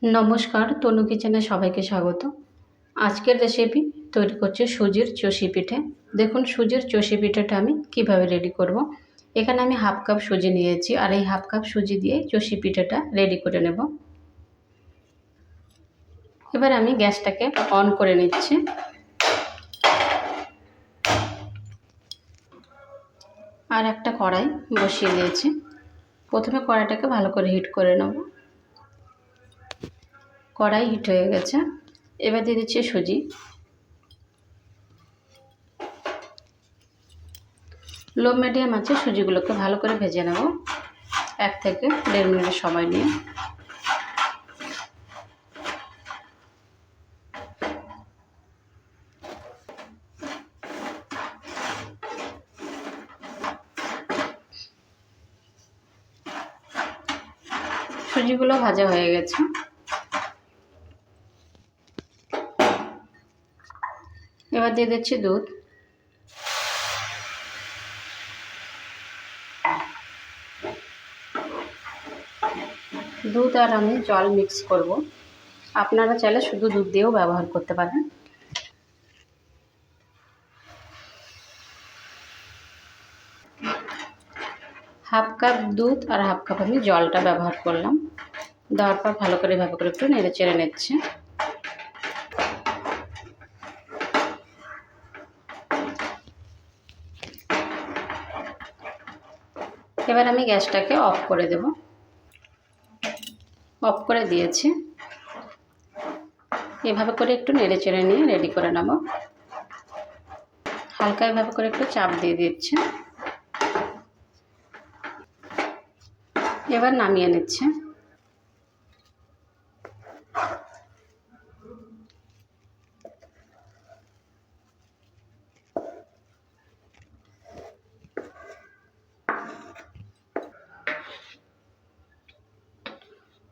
नमस्कार तनु किचेने सबाइके स्वागत। आजकेर रेसिपि तैरी करछि सुजिर चोषी पिठे। देखुन सुजिर चोषी पिठाटा आमि किभाबे रेडी करब। एखाने आमि हाफ काप सुजी नियेछि और एई हाफ काप सुजी दिये चोषी पिठाटा रेडी करे नेब। एबार आमि ग्यासटाके अन करे निচ্ছি और एकटा कड़ाई बसिए दिয়েছি। प्रथमे कड़ाईटाके भालो करे हिट करे नेब। कड़ाई हिट हो गेছে। এবার দিয়ে দিচ্ছি সুজি। লো মিডিয়াম আছে সুজিগুলোকে ভালো করে ভেজে নেব 1 থেকে 1.5 মিনিট সময় নিয়ে। সুজিগুলো ভাজা হয়ে গেছে। এবার দিয়ে দিচ্ছি দুধ। দুধ আর আমি জল মিক্স করব। আপনারা চাইলে শুধু দুধ দিয়েও ব্যবহার করতে পারেন। হাফ কাপ দুধ আর হাফ কাপ আমি জলটা ব্যবহার করলাম। দেওয়ার পর ভালো করে এভাবে করে একটু নেড়ে চেড়ে নিচ্ছি। এবার আমি গ্যাসটাকে অফ করে দেব। অফ করে দিয়েছি। এভাবে করে একটু নেড়ে চেড়ে নিয়ে রেডি করে নেব। হালকা এভাবে করে একটু চাপ দিয়ে দিচ্ছি। এবার নামিয়ে নিচ্ছি।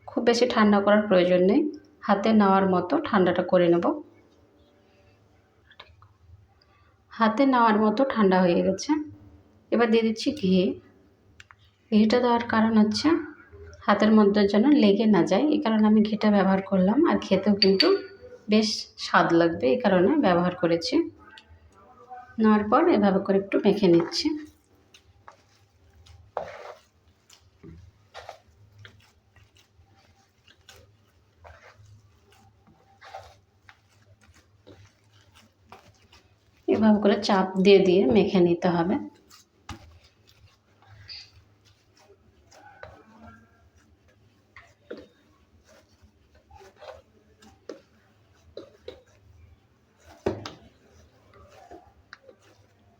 খুব বেশি ঠান্ডা করার প্রয়োজন নেই, হাতে নেওয়ার মতো ঠান্ডাটা করে নেব। হাতে নেওয়ার মতো ঠান্ডা হয়ে গেছে। এবার দিয়ে দিচ্ছি ঘি। ঘিটা দেওয়ার কারণ হচ্ছে হাতের মধ্যে যেন লেগে না যায়, এই কারণে আমি ঘিটা ব্যবহার করলাম। আর খেতেও কিন্তু বেশ স্বাদ লাগবে, এই কারণে ব্যবহার করেছি। নেওয়ার পর এভাবে করে একটু মেখে নিচ্ছি। এভাবে করে চাপ দিয়ে দিয়ে মেখে নিতে হবে।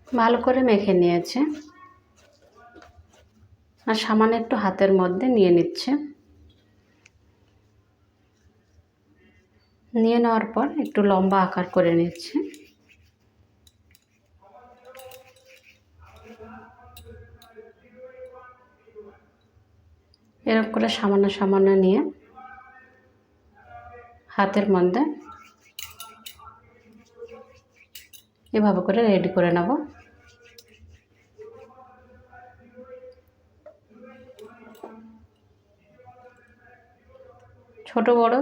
ভালো করে মেখে নিয়েছে আর সামান্য একটু হাতের মধ্যে নিয়ে নিচ্ছে। নিয়ে নেওয়ার পর একটু লম্বা আকার করে নিচ্ছে। এরকম করে সামান্য সামান্য নিয়ে হাতের মধ্যে এভাবে করে রেডি করে নেব। ছোট বড়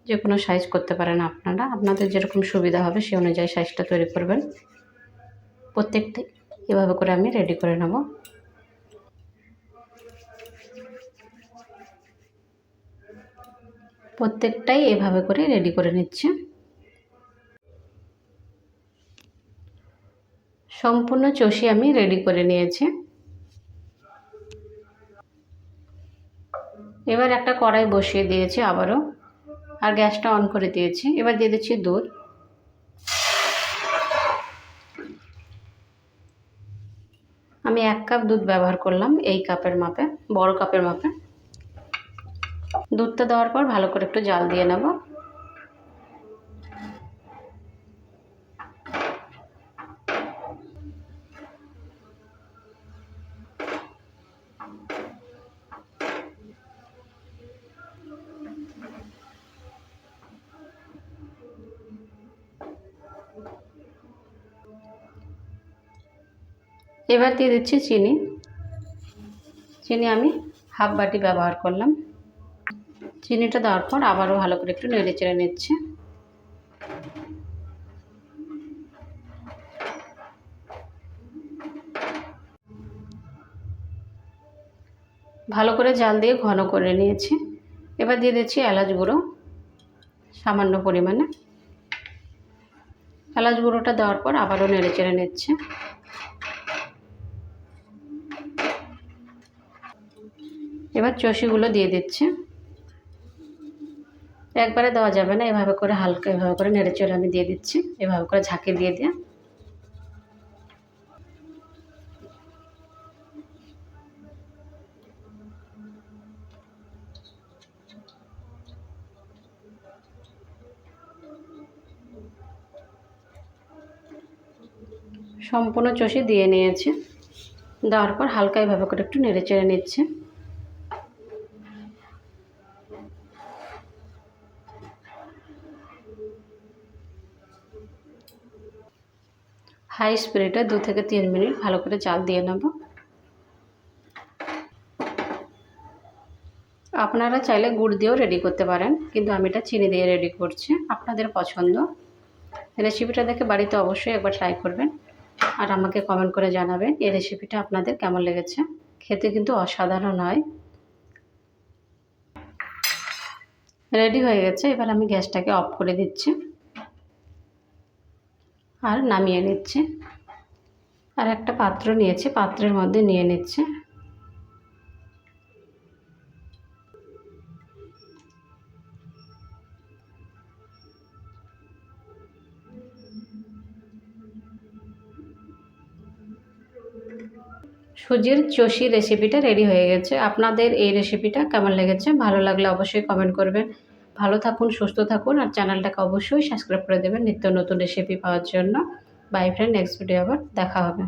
যে কোনো সাইজ করতে পারেন আপনারা, আপনাদের যেরকম সুবিধা হবে সেই অনুযায়ী সাইজটা তৈরি করবেন। প্রত্যেকটি এভাবে করে আমি রেডি করে নেব। প্রত্যেকটাই এভাবে করে রেডি করে নিচ্ছি। সম্পূর্ণ চষি আমি রেডি করে নিয়েছি। এবার একটা কড়াই বসিয়ে দিয়েছি আবারও, আর গ্যাসটা অন করে দিয়েছি। এবার দিয়ে দিচ্ছি দুধ। আমি 1 কাপ দুধ ব্যবহার করলাম এই কাপের মাপে, বড় কাপের মাপে। দুধটা দেওয়ার পর ভালো করে একটু জাল দিয়ে নেব। এবার দিয়ে দিচ্ছি চিনি। চিনি আমি হাফ বাটি ব্যবহার করলাম। চিনিটা দেওয়ার পর আবারও ভালো করে একটু নেড়ে চেড়ে নিচ্ছি। ভালো করে জাল দিয়ে ঘন করে নিয়েছি। এবার দিয়ে দিচ্ছি এলাচ গুঁড়ো সামান্য পরিমাণে। এলাচ গুঁড়োটা দেওয়ার পর আবারও নেড়ে চেড়ে নিচ্ছি। এবার চষিগুলো দিয়ে দিচ্ছি। একবারে দেওয়া যাবে না, এভাবে করে হালকা এভাবে করে নেড়ে চেড়ে আমি দিয়ে দিচ্ছি, এভাবে করে ঝাঁকি দিয়ে দিয়ে। সম্পূর্ণ চষি দিয়ে নিয়েছি। দেওয়ার পর হালকা এভাবে করে একটু নেড়ে চেড়ে নিচ্ছি। হাই স্পিডে 2 থেকে 3 মিনিট ভালো করে জাল দিয়ে নেব। আপনারা চাইলে গুড় দিয়েও রেডি করতে পারেন, কিন্তু আমি এটা চিনি দিয়ে রেডি করছি, আপনাদের পছন্দ। রেসিপিটা দেখে বাড়িতে অবশ্যই একবার ট্রাই করবেন আর আমাকে কমেন্ট করে জানাবেন এই রেসিপিটা আপনাদের কেমন লেগেছে। খেতে কিন্তু অসাধারণ হয়। রেডি হয়ে গেছে। এবার আমি গ্যাসটাকে অফ করে দিচ্ছি আর নামিয়ে নিচ্ছি। আর একটা পাত্র নিয়েছি, পাত্রের মধ্যে নিয়ে নিচ্ছি। সুজির চষি রেসিপিটা রেডি হয়ে গেছে। আপনাদের এই রেসিপিটা কেমন লেগেছে? ভালো লাগলে অবশ্যই কমেন্ট করবেন। ভালো থাকুন, সুস্থ থাকুন আর চ্যানেলটাকে অবশ্যই সাবস্ক্রাইব করে দেবেন নিত্য নতুন রেসিপি পাওয়ার জন্য। বাই ফ্রেন্ড, নেক্সট ভিডিও আবার দেখা হবে।